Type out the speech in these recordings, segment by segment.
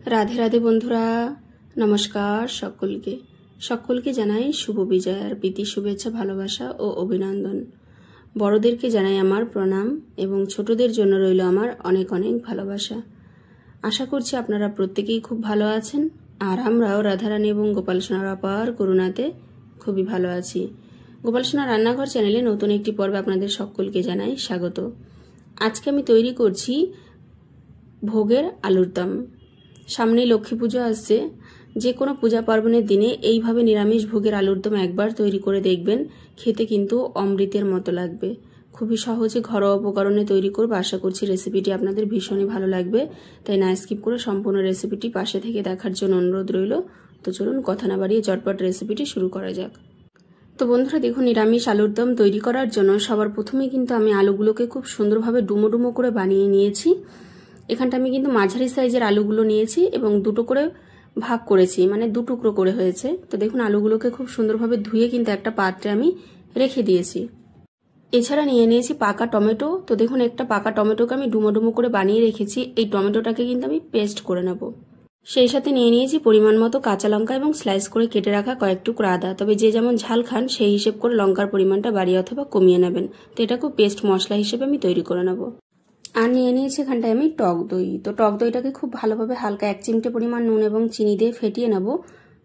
राधे राधे बंधुरा नमस्कार सकलके जानाई शुभ विजयार प्रীতি शुभेच्छा भालोबासा ओ अभिनंदन। बड़ोदेरके जानाई आमार प्रणाम एवं छोटोदेर जन्य रइल आमार अनेक अनेक भालोबासा। आशा करछि आपनारा प्रत्येकेई खूब भालो आछेन और आमराओ राधारानी एवं गोपाल सोनार अपार करुणाते खूबই भालो आछि। गोपाल सोना रान्नाघर चैनेले नतून एकटी पर्वे आपनादेर सकलके जानाई स्वागत। आजके आमि तैरी करछि भोगेर आलुर दम। सामने लक्ष्मी पूजा आसছে, যে কোনো পূজা পার্বণের দিনে এইভাবে নিরামিষ ভোগের আলুর দম একবার তৈরি করে দেখবেন, খেতে কিন্তু অমৃতের মতো লাগবে। খুবই সহজে ঘরোয়া উপকরণে তৈরি করব। আশা করছি রেসিপিটি আপনাদের ভীষণই ভালো লাগবে, তাই না স্কিপ করে সম্পূর্ণ রেসিপিটি পাশে থেকে দেখার জন্য অনুরোধ রইল। তো চলুন কথা না বাড়িয়ে চটপট রেসিপিটি শুরু করা যাক। তো বন্ধুরা দেখুন, নিরামিষ আলুর দম তৈরি করার জন্য সবার প্রথমে কিন্তু আমি আলুগুলোকে খুব সুন্দরভাবে ডুমো ডুমো করে বানিয়ে নিয়েছি। এখানটা আমি কিন্তু মাঝারি সাইজের আলুগুলো নিয়েছি এবং দুটো করে ভাগ করেছি, মানে দু টুকরো করে হয়েছে। তো দেখুন আলুগুলোকে খুব সুন্দরভাবে ধুয়ে কিন্তু একটা পাত্রে আমি রেখে দিয়েছি। এছাড়া নিয়ে নিয়েছি পাকা টমেটো। তো দেখুন একটা পাকা টমেটোকে আমি ডুমো ডুমো করে বানিয়ে রেখেছি। এই টমেটোটাকে কিন্তু আমি পেস্ট করে নেব। সেই সাথে নিয়ে নিয়েছি পরিমাণ মতো কাঁচা লঙ্কা এবং স্লাইস করে কেটে রাখা কয়েক টুকরো আদা। তবে যে যেমন ঝাল খান সেই হিসেব করে লঙ্কার পরিমাণটা বাড়িয়ে অথবা কমিয়ে নেবেন। তো এটাকে পেস্ট মশলা হিসেবে আমি তৈরি করে নেব। আর নিয়ে নিয়েছি এখানটায় আমি টক দই। তো টক দইটাকে খুব ভালোভাবে হালকা 1 চিমটে পরিমাণ নুন এবং চিনি দিয়ে ফেটিয়ে নেব।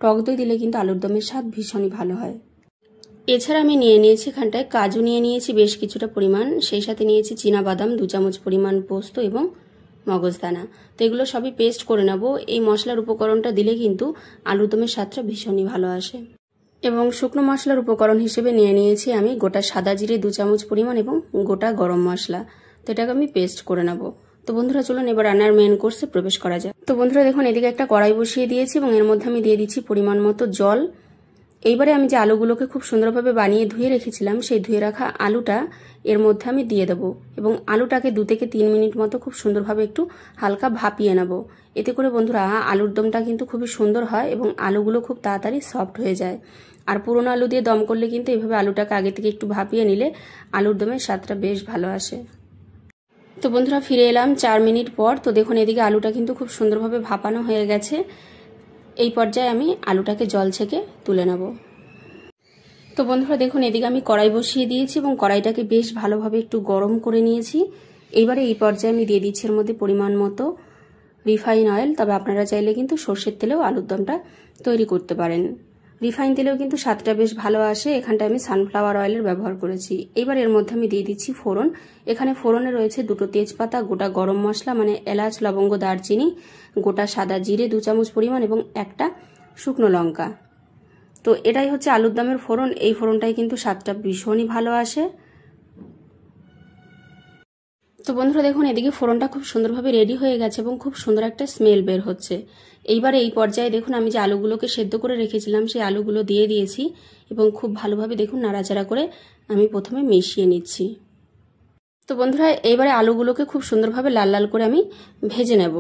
টক দই দিলে কিন্তু আলুর দমের স্বাদ ভীষণই ভালো হয়। এছাড়া আমি নিয়ে নিয়েছি এখানটায় কাজু নিয়ে নিয়েছি বেশ কিছুটা পরিমাণ, সেই সাথে নিয়েছি চীনা বাদাম 2 চামচ পরিমাণ, পোস্ত এবং মগজদানা। তো এগুলো সবই পেস্ট করে নেব। এই মশলার উপকরণটা দিলে কিন্তু আলুর দমের স্বাদটা ভীষণই ভালো আসে। এবং শুকনো মশলার উপকরণ হিসেবে নিয়ে নিয়েছি আমি গোটা সাদা জিরে 2 চামচ পরিমাণ এবং গোটা গরম মশলা। তো এটাকে আমি পেস্ট করে নেব। তো বন্ধুরা চলুন এবার রান্নার মেন কোর্সে প্রবেশ করা যাক। তো বন্ধুরা দেখুন এদিকে একটা কড়াই বসিয়ে দিয়েছি এবং এর মধ্যে আমি দিয়ে দিচ্ছি পরিমাণ মতো জল। এইবারে আমি যে আলুগুলোকে খুব সুন্দরভাবে বানিয়ে ধুয়ে রেখেছিলাম, সেই ধুয়ে রাখা আলুটা এর মধ্যে আমি দিয়ে দেবো এবং আলুটাকে 2 থেকে 3 মিনিট মতো খুব সুন্দরভাবে একটু হালকা ভাপিয়ে নেব। এতে করে বন্ধুরা আলুর দমটা কিন্তু খুবই সুন্দর হয় এবং আলুগুলো খুব তাড়াতাড়ি সফট হয়ে যায়। আর পুরনো আলু দিয়ে দম করলে কিন্তু এইভাবে আলুটাকে আগে থেকে একটু ভাপিয়ে নিলে আলুর দমের স্বাদটা বেশ ভালো আসে। তো বন্ধুরা ফিরে এলাম 4 মিনিট পর। তো দেখুন এদিকে আলুটা কিন্তু খুব সুন্দরভাবে ভাপানো হয়ে গেছে। এই পর্যায়ে আমি আলুটাকে জল ছেঁকে তুলে নেব। তো বন্ধুরা দেখুন এদিকে আমি কড়াই বসিয়ে দিয়েছি এবং কড়াইটাকে বেশ ভালোভাবে একটু গরম করে নিয়েছি। এইবারে এই পর্যায়ে আমি দিয়ে দিচ্ছি এর মধ্যে পরিমাণ মতো রিফাইন অয়েল। তবে আপনারা চাইলে কিন্তু সর্ষের তেলেও আলুর দমটা তৈরি করতে পারেন। রিফাইন তেলেও কিন্তু স্বাদটা বেশ ভালো আসে। এখানটা আমি সানফ্লাওয়ার অয়েলের ব্যবহার করেছি। এবার এর মধ্যে আমি দিয়ে দিচ্ছি ফোড়ন। এখানে ফোড়নে রয়েছে 2টো তেজপাতা, গোটা গরম মশলা মানে এলাচ, লবঙ্গ, দারচিনি, গোটা সাদা জিরে 2 চামচ পরিমাণ এবং একটা শুকনো লঙ্কা। তো এটাই হচ্ছে আলুর দমের ফোড়ন। এই ফোড়নটাই কিন্তু স্বাদটা ভীষণই ভালো আসে। তো বন্ধুরা দেখুন এদিকে ফোড়নটা খুব সুন্দরভাবে রেডি হয়ে গেছে এবং খুব সুন্দর একটা স্মেল বের হচ্ছে। এইবারে এই পর্যায়ে দেখুন আমি যে আলুগুলোকে সেদ্ধ করে রেখেছিলাম সেই আলুগুলো দিয়ে দিয়েছি এবং খুব ভালোভাবে দেখুন নাড়াচাড়া করে আমি প্রথমে মিশিয়ে নিচ্ছি। তো বন্ধুরা এইবারে আলুগুলোকে খুব সুন্দরভাবে লাল লাল করে আমি ভেজে নেব।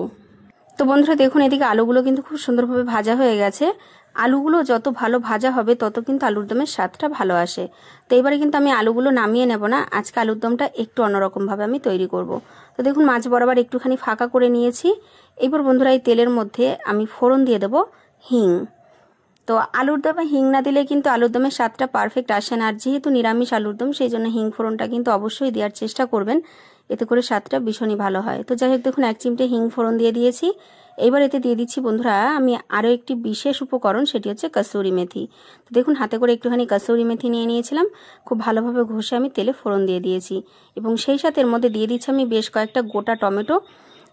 তো বন্ধুরা দেখুন এদিকে আলুগুলো কিন্তু খুব সুন্দরভাবে ভাজা হয়ে গেছে। আলুগুলো যত ভালো ভাজা হবে তত কিন্তু আলুর দমের স্বাদটা ভালো আসে। তো এবারে কিন্তু আমি আলুগুলো নামিয়ে নেব না, আজকে আলুর দমটা একটু অন্যরকমভাবে আমি তৈরি করব। তো দেখুন মাছ বরাবর একটুখানি ফাঁকা করে নিয়েছি। এবার বন্ধুরা এই তেলের মধ্যে আমি ফোড়ন দিয়ে দেব হিং। তো আলুর দমে হিং না দিলে কিন্তু আলুর দমের স্বাদটা পারফেক্ট আসে না। আর যেহেতু নিরামিষ আলুর দম সেই জন্য হিং ফোড়নটা কিন্তু অবশ্যই দেওয়ার চেষ্টা করবেন, এতে করে স্বাদটা ভীষণই ভালো হয়। তো যাই হোক দেখুন 1 চিমটে হিং ফোড়ন দিয়ে দিয়েছি। এবার এতে দিয়ে দিচ্ছি বন্ধুরা আমি আরও একটি বিশেষ উপকরণ, সেটি হচ্ছে কসুরি মেথি। তো দেখুন হাতে করে একটুখানি কসুরি মেথি নিয়ে নিয়েছিলাম। খুব ভালোভাবে ঘষে আমি তেলে ফোড়ন দিয়ে দিয়েছি এবং সেই সাথে এর মধ্যে দিয়ে দিচ্ছি আমি বেশ কয়েকটা গোটা টমেটো,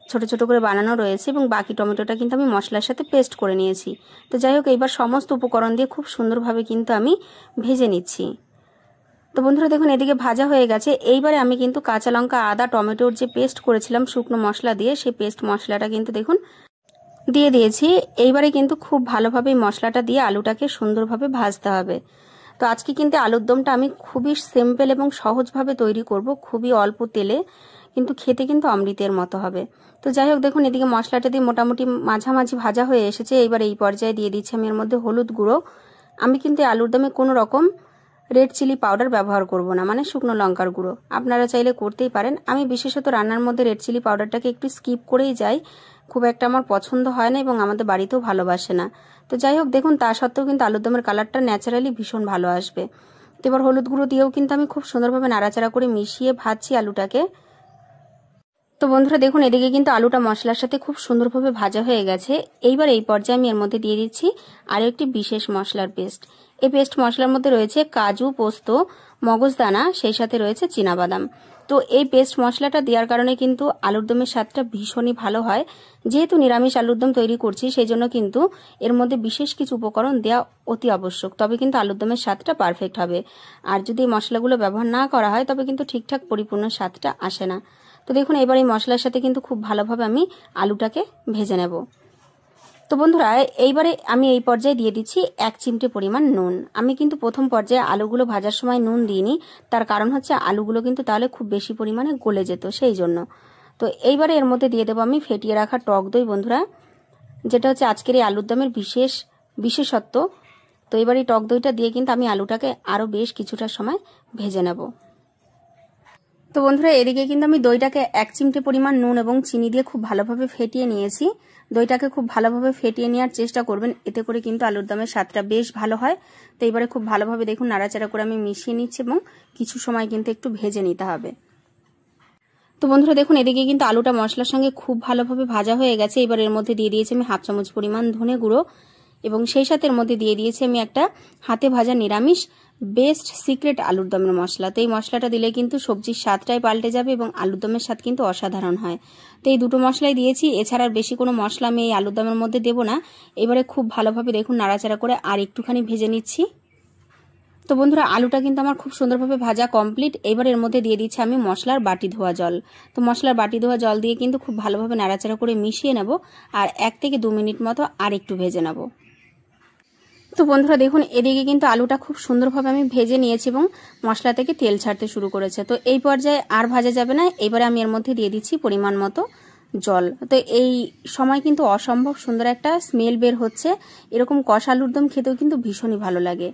ছোট ছোট করে বানানো রয়েছে এবং বাকি টমেটোটা কিন্তু আমি মশলার সাথে পেস্ট করে নিয়েছি। তো যাই হোক এইবার সমস্ত উপকরণ দিয়ে খুব সুন্দরভাবে কিন্তু আমি ভেজে নিচ্ছি। তো বন্ধুরা দেখুন এদিকে ভাজা হয়ে গেছে। এইবারে আমি কিন্তু কাঁচা লঙ্কা, আদা, টমেটোর যে পেস্ট করেছিলাম শুকনো মশলা দিয়ে, সেই পেস্ট মশলাটা কিন্তু দেখুন দিয়ে দিয়েছি। এইবারে কিন্তু খুব ভালোভাবে মশলাটা দিয়ে আলুটাকে সুন্দরভাবে ভাজতে হবে। তো আজকে কিন্তু আলুর দমটা আমি খুবই সিম্পল এবং সহজভাবে তৈরি করব, খুবই অল্প তেলে, কিন্তু খেতে কিন্তু অমৃতের মতো হবে। তো যাই হোক দেখুন এদিকে মশলাটা দিয়ে মোটামুটি মাঝামাঝি ভাজা হয়ে এসেছে। এইবার এই পর্যায়ে দিয়ে দিচ্ছি আমি এর মধ্যে হলুদ গুঁড়ো। আমি কিন্তু আলুর দমে কোনো রকম রেড চিলি পাউডার ব্যবহার করব না, মানে শুকনো লঙ্কার গুঁড়ো। আপনারা চাইলে করতেই পারেন। আমি বিশেষত রান্নার মধ্যে রেড চিলি পাউডারটাকে একটু স্কিপ করেই যাই, খুব একটা আমার পছন্দ হয় না এবং আমাদের বাড়িতেও ভালোবাসে না। তো যাই হোক দেখুন, তা সত্ত্বেও কিন্তু আলুর দমের কালারটা ন্যাচারালি ভীষণ ভালো আসবে। তো এবার হলুদ গুঁড়ো দিয়েও কিন্তু আমি খুব সুন্দরভাবে নাড়াচাড়া করে মিশিয়ে ভাজছি আলুটাকে। তো বন্ধুরা দেখুন, এদিকে কিন্তু আলুটা মশলার সাথে খুব সুন্দরভাবে ভাজা হয়ে গেছে। এইবার এই পর্যায়ে আমি এর মধ্যে দিয়ে দিচ্ছি আরও একটি বিশেষ মশলার পেস্ট। এই পেস্ট মশলার মধ্যে রয়েছে কাজু, পোস্ত, মগজদানা, সেই সাথে রয়েছে চীনাবাদাম। তো এই পেস্ট মশলাটা দেওয়ার কারণে কিন্তু আলুর দমের স্বাদটা ভীষণই ভালো হয়। যেহেতু নিরামিষ আলুর দম তৈরি করছি, সেই জন্য কিন্তু এর মধ্যে বিশেষ কিছু উপকরণ দেওয়া অতি আবশ্যক, তবে কিন্তু আলুর দমের স্বাদটা পারফেক্ট হবে। আর যদি এই মশলাগুলো ব্যবহার না করা হয় তবে কিন্তু ঠিকঠাক পরিপূর্ণ স্বাদটা আসে না। তো দেখুন, এবার এই মশলার সাথে কিন্তু খুব ভালোভাবে আমি আলুটাকে ভেজে নেব। তো বন্ধুরা এইবারে আমি এই পর্যায়ে দিয়ে দিচ্ছি 1 চিমটে পরিমাণ নুন। আমি কিন্তু প্রথম পর্যায়ে আলুগুলো ভাজার সময় নুন দিইনি, তার কারণ হচ্ছে আলুগুলো কিন্তু তাহলে খুব বেশি পরিমাণে গলে যেত, সেই জন্য। তো এইবারে এর মধ্যে দিয়ে দেবো আমি ফেটিয়ে রাখা টক দই বন্ধুরা, যেটা হচ্ছে আজকের এই আলুর দমের বিশেষত্ব। তো এবার এই টক দইটা দিয়ে কিন্তু আমি আলুটাকে আরও বেশ কিছুটা সময় ভেজে নেব। তো বন্ধুরা এদিকে কিন্তু আমি দইটাকে 1 চিমটে পরিমাণ নুন এবং চিনি দিয়ে খুব ভালোভাবে ফেটিয়ে নিয়েছি। দইটাকে খুব ভালোভাবে ফেটিয়ে নেওয়ার চেষ্টা করবেন, এতে করে কিন্তু আলুর দমের স্বাদটা বেশ ভালো হয়। তো এবারে খুব ভালোভাবে দেখুন নাড়াচাড়া করে আমি মিশিয়ে নিচ্ছি এবং কিছু সময় কিন্তু একটু ভেজে নিতে হবে। তো বন্ধুরা দেখুন, এদিকে কিন্তু আলুটা মশলার সঙ্গে খুব ভালোভাবে ভাজা হয়ে গেছে। এবার এর মধ্যে দিয়ে দিয়েছি আমি 1/2 চামচ পরিমাণ ধনে গুঁড়ো এবং সেই সাথে এর মধ্যে দিয়ে দিয়েছি আমি একটা হাতে ভাজা নিরামিষ বেস্ট সিক্রেট আলুর দমের মশলা। তো এই মশলাটা দিলে কিন্তু সবজির স্বাদটাই পাল্টে যাবে এবং আলুর দমের স্বাদ কিন্তু অসাধারণ হয়। তো এই দুটো মশলাই দিয়েছি, এছাড়া আর বেশি কোনো মশলা আমি এই আলুর দমের মধ্যে দেবো না। এবারে খুব ভালোভাবে দেখুন নাড়াচাড়া করে আর একটুখানি ভেজে নিচ্ছি। তো বন্ধুরা আলুটা কিন্তু আমার খুব সুন্দরভাবে ভাজা কমপ্লিট। এবার এর মধ্যে দিয়ে দিচ্ছি আমি মশলার বাটি ধোয়া জল। তো মশলার বাটি ধোয়া জল দিয়ে কিন্তু খুব ভালোভাবে নাড়াচাড়া করে মিশিয়ে নেব আর 1 থেকে 2 মিনিট মতো আর একটু ভেজে নেব। তো বন্ধুরা দেখুন, এদিকে কিন্তু আলুটা খুব সুন্দরভাবে আমি ভেজে নিয়েছি এবং মশলা থেকে তেল ছাড়তে শুরু করেছে। তো এই পর্যায়ে আর ভাজা যাবে না। এবারে আমি এর মধ্যে দিয়ে দিচ্ছি পরিমাণ মতো জল। তো এই সময় কিন্তু অসম্ভব সুন্দর একটা স্মেল বের হচ্ছে। এরকম কষা আলুর দম খেতেও কিন্তু ভীষণই ভালো লাগে।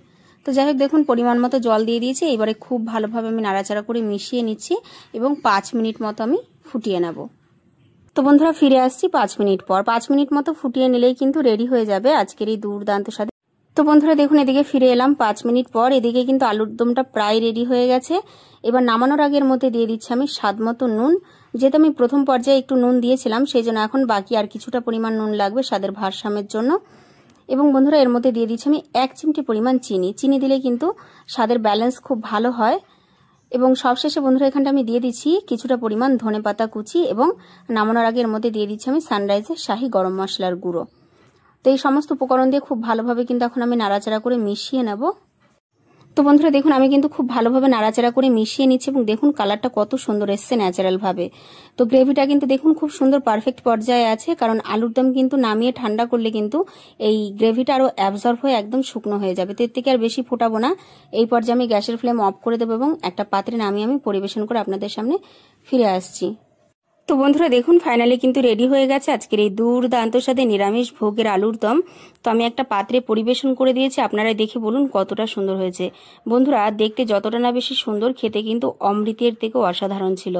তো যাই হোক দেখুন, পরিমাণ মতো জল দিয়ে দিয়েছি। এবারে খুব ভালোভাবে আমি নাড়াচাড়া করে মিশিয়ে নিচ্ছি এবং 5 মিনিট মতো আমি ফুটিয়ে নেব। তো বন্ধুরা ফিরে আসছি 5 মিনিট পর। 5 মিনিট মতো ফুটিয়ে নিলেই কিন্তু রেডি হয়ে যাবে আজকের এই দুর্দান্ত স্বাদ। তো বন্ধুরা দেখুন, এদিকে ফিরে এলাম 5 মিনিট পর। এদিকে কিন্তু আলুর দমটা প্রায় রেডি হয়ে গেছে। এবার নামানোর আগের মধ্যে দিয়ে দিচ্ছি আমি স্বাদ মতো নুন। যেহেতু আমি প্রথম পর্যায়ে একটু নুন দিয়েছিলাম, সেই জন্য এখন বাকি আর কিছুটা পরিমাণ নুন লাগবে স্বাদের ভারসাম্যের জন্য। এবং বন্ধুরা এর মধ্যে দিয়ে দিচ্ছি আমি 1 চিমটি পরিমাণ চিনি। চিনি দিলে কিন্তু স্বাদের ব্যালেন্স খুব ভালো হয়। এবং সবশেষে বন্ধুরা এখানটা আমি দিয়ে দিচ্ছি কিছুটা পরিমাণ ধনেপাতা কুচি এবং নামানোর আগে এর মধ্যে দিয়ে দিচ্ছি আমি সানরাইজের শাহি গরম মশলার গুঁড়ো। তো এই সমস্ত উপকরণ দিয়ে খুব ভালোভাবে কিন্তু এখন আমি নাড়াচাড়া করে মিশিয়ে নেব। তো বন্ধুরা দেখুন, আমি কিন্তু খুব ভালোভাবে নাড়াচাড়া করে মিশিয়ে নিচ্ছি এবং দেখুন কালারটা কত সুন্দর এসছে ন্যাচারাল ভাবে। তো গ্রেভিটা কিন্তু দেখুন খুব সুন্দর পারফেক্ট পর্যায়ে আছে, কারণ আলুর দম কিন্তু নামিয়ে ঠান্ডা করলে কিন্তু এই গ্রেভিটা আরো অ্যাবজর্ব হয়ে একদম শুকনো হয়ে যাবে। তো এর থেকে আর বেশি ফোটাবো না। এই পর্যায়ে আমি গ্যাসের ফ্লেম অফ করে দেবো এবং একটা পাত্রে নামিয়ে আমি পরিবেশন করে আপনাদের সামনে ফিরে আসছি। তো বন্ধুরা দেখুন ফাইনালি কিন্তু রেডি হয়ে গেছে আজকের এই দুর্দান্ত স্বাদে নিরামিষ ভোগের আলুর দম। তো আমি একটা পাত্রে পরিবেশন করে দিয়েছি, আপনারা দেখে বলুন কতটা সুন্দর হয়েছে। বন্ধুরা দেখতে যতটা না বেশি সুন্দর, খেতে কিন্তু অমৃতের থেকেও অসাধারণ ছিল।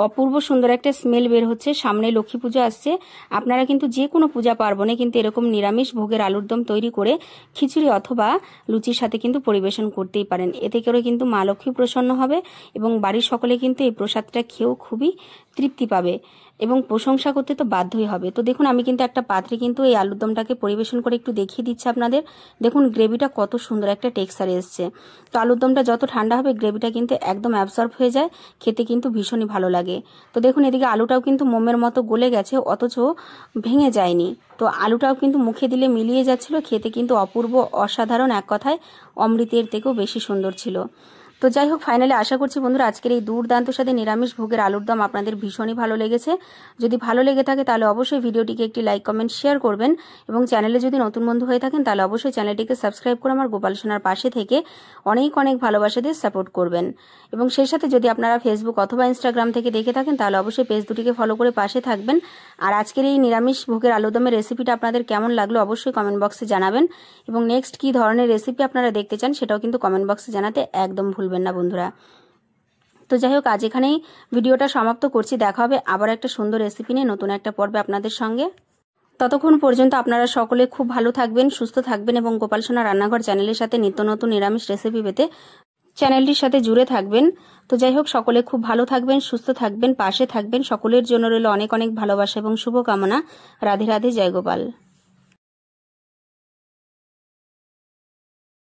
অপূর্ব সুন্দর একটা স্মেল বের হচ্ছে। সামনে লক্ষ্মী পুজো আসছে, আপনারা কিন্তু যে কোনো পূজা পার্বণে কিন্তু এরকম নিরামিষ ভোগের আলুর দম তৈরি করে খিচুড়ি অথবা লুচির সাথে কিন্তু পরিবেশন করতেই পারেন। এতে করে কিন্তু মা লক্ষ্মী প্রসন্ন হবে এবং বাড়ির সকলে কিন্তু এই প্রসাদটা খেয়েও খুবই তৃপ্তি পাবে এবং প্রশংসা করতে তো বাধ্যই হবে। তো দেখুন আমি কিন্তু একটা পাত্রে কিন্তু এই আলুর দমটাকে পরিবেশন করে একটু দেখিয়ে দিচ্ছি আপনাদের। দেখুন গ্রেভিটা কত সুন্দর একটা টেক্সচার এসছে। তো আলুর দমটা যত ঠান্ডা হবে গ্রেভিটা কিন্তু একদম অ্যাবসর্ব হয়ে যায়, খেতে কিন্তু ভীষণই ভালো লাগে। তো দেখুন এদিকে আলুটাও কিন্তু মোমের মতো গলে গেছে, অথচ ভেঙে যায়নি। তো আলুটাও কিন্তু মুখে দিলে মিলিয়ে যাচ্ছিল, খেতে কিন্তু অপূর্ব অসাধারণ, এক কথায় অমৃতের থেকেও বেশি সুন্দর ছিল। তো যাই হোক ফাইনালি আশা করছি বন্ধুরা আজকের এই দুর্দান্ত স্বাদে নিরামিষ ভোগের আলুর দম আপনাদের ভীষণই ভালো লেগেছে। যদি ভালো লেগে থাকে তাহলে অবশ্যই ভিডিওটিকে একটি লাইক কমেন্ট শেয়ার করবেন এবং চ্যানেলে যদি নতুন বন্ধু হয়ে থাকেন তাহলে অবশ্যই চ্যানেলটিকে সাবস্ক্রাইব করে আমার গোপাল সোনার পাশে থেকে অনেক অনেক ভালোবাসা দিয়ে সাপোর্ট করবেন। এবং সেই সাথে যদি আপনারা ফেসবুক অথবা ইনস্টাগ্রাম থেকে দেখে থাকেন তাহলে অবশ্যই পেজ দুটিকে ফলো করে পাশে থাকবেন। আর আজকের এই নিরামিষ ভোগের আলুর দমের রেসিপিটা আপনাদের কেমন লাগলো অবশ্যই কমেন্ট বক্সে জানাবেন এবং নেক্সট কি ধরনের রেসিপি আপনারা দেখতে চান সেটাও কিন্তু কমেন্ট বক্সে জানাতে একদম ভুলবেন না বন্ধুরা। তো যাই হোক, আজ এখানেই ভিডিওটা সমাপ্ত করছি। দেখা হবে আবার একটা সুন্দর রেসিপি নিয়ে নতুন একটা পর্বে আপনাদের সঙ্গে। ততক্ষণ পর্যন্ত আপনারা সকলে খুব ভালো থাকবেন, সুস্থ থাকবেন এবং গোপাল সোনা রান্নাঘর চ্যানেলের সাথে নিত্য নতুন নিরামিষ রেসিপি পেতে চ্যানেলটির সাথে জুড়ে থাকবেন। তো যাই হোক, সকলে খুব ভালো থাকবেন, সুস্থ থাকবেন, পাশে থাকবেন। সকলের জন্য রইল অনেক অনেক ভালোবাসা এবং শুভকামনা। রাধে রাধে, জয় গোপাল।